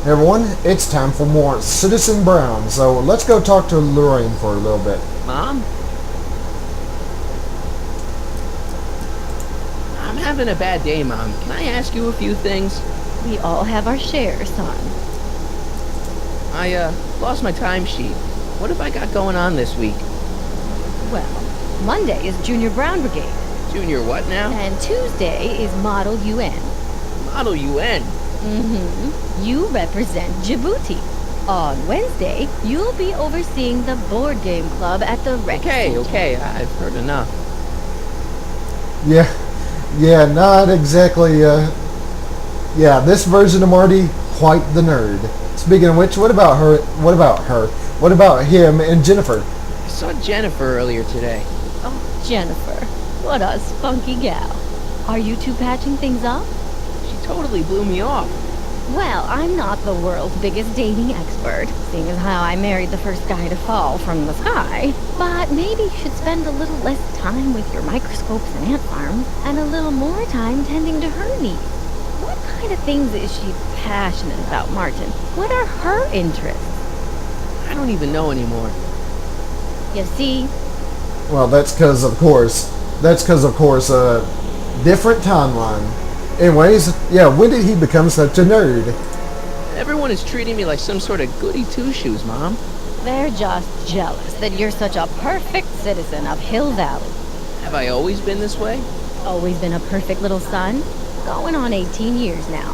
Hey everyone, it's time for more Citizen Brown. So let's go talk to Lorraine for a little bit. Mom? I'm having a bad day, Mom. Can I ask you a few things? We all have our share, son. I lost my timesheet. What have I got going on this week? Well, Monday is Junior Brown Brigade, Junior what now? and Tuesday is Model UN. Model UN. You represent Djibouti. On Wednesday, you'll be overseeing the board game club at the rec center. Okay, I've heard enough. Yeah, not exactly, yeah, this version of Marty, quite the nerd. Speaking of which, what about him and Jennifer? I saw Jennifer earlier today. Oh, Jennifer, what a spunky gal. Are you two patching things up? She totally blew me off. Well, I'm not the world's biggest dating expert, seeing as how I married the first guy to fall from the sky. But maybe you should spend a little less time with your microscopes and ant farms, and a little more time tending to her needs. What kind of things is she passionate about, Martin? What are her interests? I don't even know anymore. You see? Well, that's because of course, different timeline. Anyways, yeah, when did he become such a nerd? Everyone is treating me like some sort of goody two-shoes, Mom. They're just jealous that you're such a perfect citizen of Hill Valley. Have I always been this way? Always been a perfect little son. Going on 18 years now.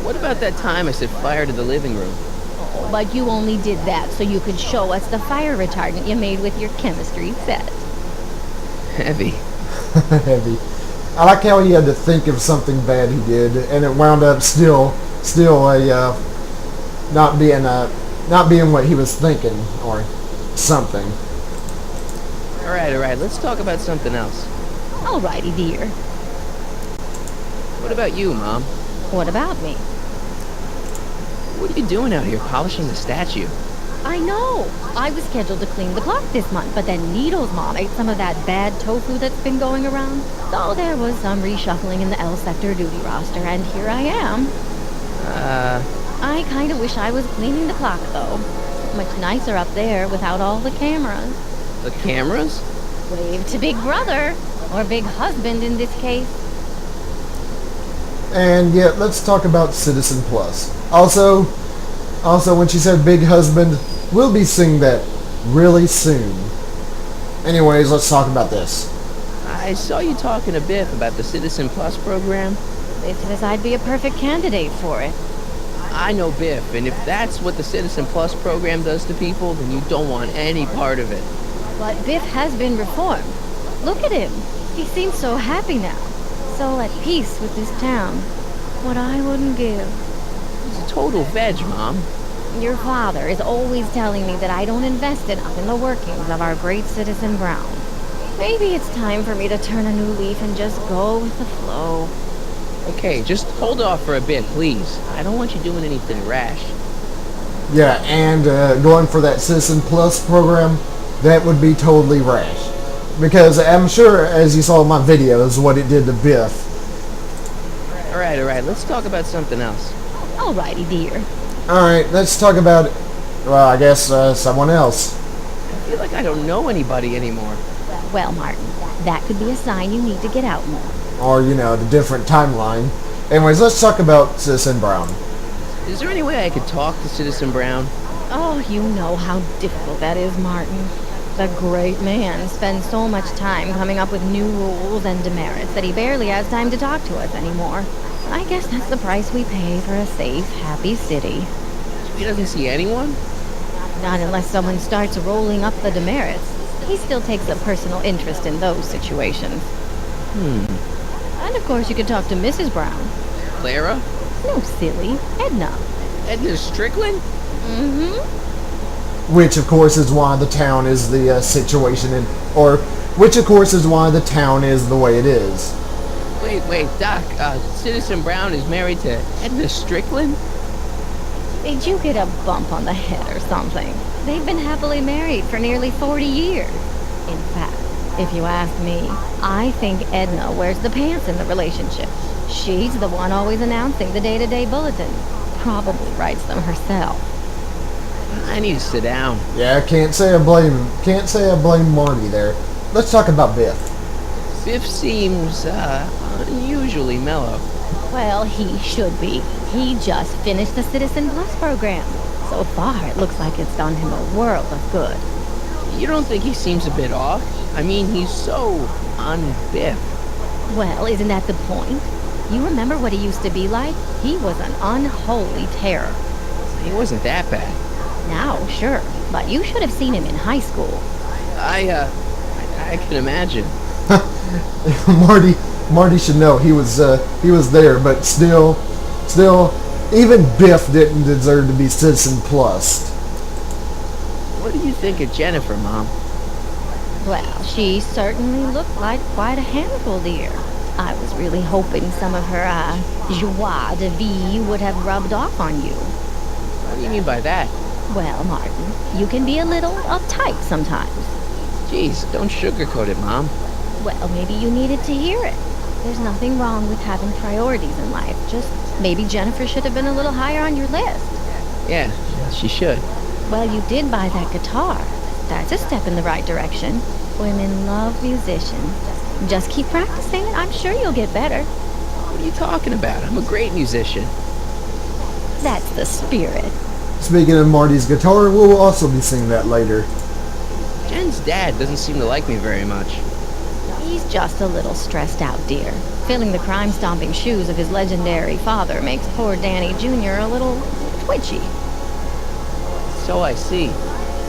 What about that time I set fire to the living room? Oh, but you only did that so you could show us the fire retardant you made with your chemistry set. Heavy. Heavy. I like how he had to think of something bad he did, and it wound up still a not being what he was thinking or something. All right, let's talk about something else. Alrighty, dear. What about you, Mom? What about me? What are you doing out here polishing the statue? I know. I was scheduled to clean the clock this month, but then Needle's mom ate some of that bad tofu that's been going around. So there was some reshuffling in the L sector duty roster, and here I am. I kind of wish I was cleaning the clock, though. Much nicer up there without all the cameras. The cameras? Wave to Big Brother, or Big Husband in this case. And yeah, let's talk about Citizen Plus. Also, when she said Big Husband, we'll be seeing that really soon. Anyways, let's talk about this. I saw you talking to Biff about the Citizen Plus program. Biff says I'd be a perfect candidate for it. I know Biff, and if that's what the Citizen Plus program does to people, then you don't want any part of it. But Biff has been reformed. Look at him. He seems so happy now. So at peace with this town. What I wouldn't give. He's a total veg, Mom. Your father is always telling me that I don't invest enough in the workings of our great Citizen Brown. Maybe it's time for me to turn a new leaf and just go with the flow. Okay, just hold off for a bit, please. I don't want you doing anything rash. Yeah, and going for that Citizen Plus program, that would be totally rash. Because I'm sure, as you saw in my videos, what it did to Biff. All right, let's talk about something else. Alrighty, dear. Alright, let's talk about, well, I guess someone else. I feel like I don't know anybody anymore. Well, Martin, that could be a sign you need to get out more. Or, the different timeline. Anyways, let's talk about Citizen Brown. Is there any way I could talk to Citizen Brown? Oh, you know how difficult that is, Martin. The great man spends so much time coming up with new rules and demerits that he barely has time to talk to us anymore. I guess that's the price we pay for a safe, happy city. He doesn't see anyone? Not unless someone starts rolling up the demerits. He still takes a personal interest in those situations. And of course you could talk to Mrs. Brown. Clara? No, silly. Edna. Edna Strickland? Which, of course, is why the town is the situation which, of course, is why the town is the way it is. Wait, Doc, Citizen Brown is married to Edna Strickland? Did you get a bump on the head or something? They've been happily married for nearly 40 years. In fact, if you ask me, I think Edna wears the pants in the relationship. She's the one always announcing the day-to-day bulletin. probably writes them herself. I need to sit down. Yeah, can't say I blame Marty there. Let's talk about Biff. Biff seems, unusually mellow. Well, he should be. He just finished the Citizen Plus program. So far, it looks like it's done him a world of good. You don't think he seems a bit off? I mean, he's so un-Biff. Well, isn't that the point? You remember what he used to be like? He was an unholy terror. He wasn't that bad. Now, sure, but you should have seen him in high school. I can imagine. Marty should know he was there, but still, even Biff didn't deserve to be Citizen Plus. What do you think of Jennifer, Mom? Well, she certainly looked like quite a handful, dear. I was really hoping some of her, joie de vivre would have rubbed off on you. What do you mean by that? Well, Martin, you can be a little uptight sometimes. Jeez, don't sugarcoat it, Mom. Well, maybe you needed to hear it. There's nothing wrong with having priorities in life. Just maybe Jennifer should have been a little higher on your list. Yeah, she should. Well, you did buy that guitar. That's a step in the right direction. Women love musicians. Just keep practicing. I'm sure you'll get better. What are you talking about? I'm a great musician. That's the spirit. Speaking of Marty's guitar, we'll also be seeing that later. Jen's dad doesn't seem to like me very much. He's just a little stressed out, dear. Filling the crime-stomping shoes of his legendary father makes poor Danny Jr. a little twitchy. So I see.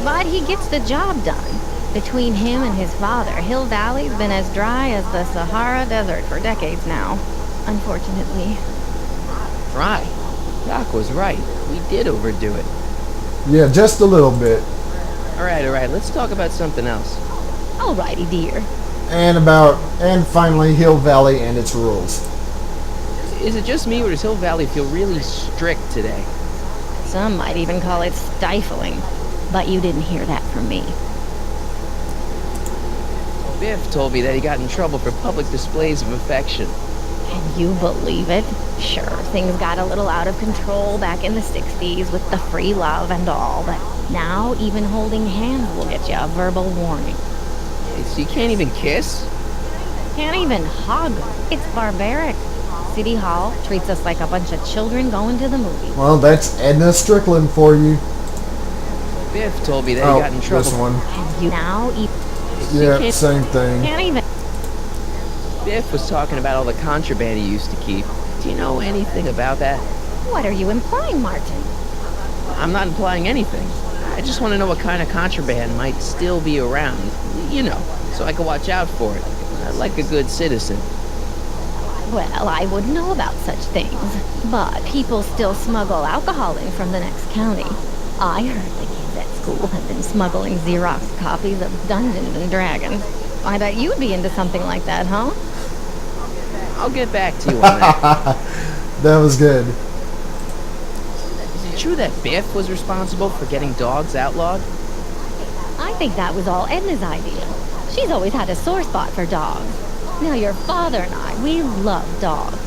But he gets the job done. Between him and his father, Hill Valley's been as dry as the Sahara Desert for decades now. Unfortunately. Right. Doc was right. We did overdo it. Yeah, just a little bit. Alright, let's talk about something else. Alrighty, dear. And finally, Hill Valley and its rules. Is it just me, or does Hill Valley feel really strict today? Some might even call it stifling. But you didn't hear that from me. Biff told me that he got in trouble for public displays of affection. Can you believe it? Sure, things got a little out of control back in the 60s with the free love and all, but now even holding hands will get you a verbal warning. So you can't even kiss? Can't even hug. It's barbaric. City Hall treats us like a bunch of children going to the movies. Well, that's Edna Strickland for you. Biff told me that he got in trouble. This one. And you now eat. Yeah, same thing. Can't even. Biff was talking about all the contraband he used to keep. Do you know anything about that? What are you implying, Martin? I'm not implying anything. I just want to know what kind of contraband might still be around. You know, so I can watch out for it. Like a good citizen. Well, I wouldn't know about such things. But people still smuggle alcohol in from the next county. I heard the kids at school have been smuggling Xerox copies of Dungeons and Dragons. I bet you'd be into something like that, huh? I'll get back to you on that. That was good. Is it true that Biff was responsible for getting dogs outlawed? I think that was all Edna's idea. She's always had a sore spot for dogs. Now your father and I, we love dogs.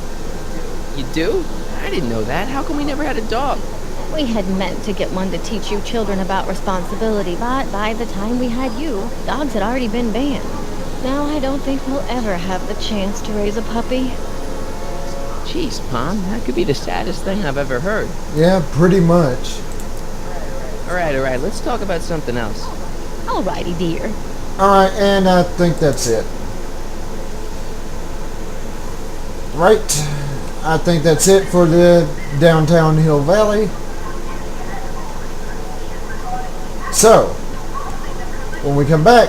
You do? I didn't know that. How come we never had a dog? We had meant to get one to teach you children about responsibility, but by the time we had you, dogs had already been banned. Now I don't think we'll ever have the chance to raise a puppy. Jeez, Mom, that could be the saddest thing I've ever heard. Yeah, pretty much. Alright, let's talk about something else. Alrighty, dear. Alright, and I think that's it. Right. I think that's it for the downtown Hill Valley. So, when we come back,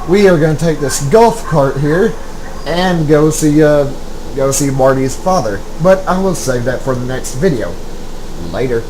we are going to take this golf cart here and go see Marty's father. But I will save that for the next video. Later.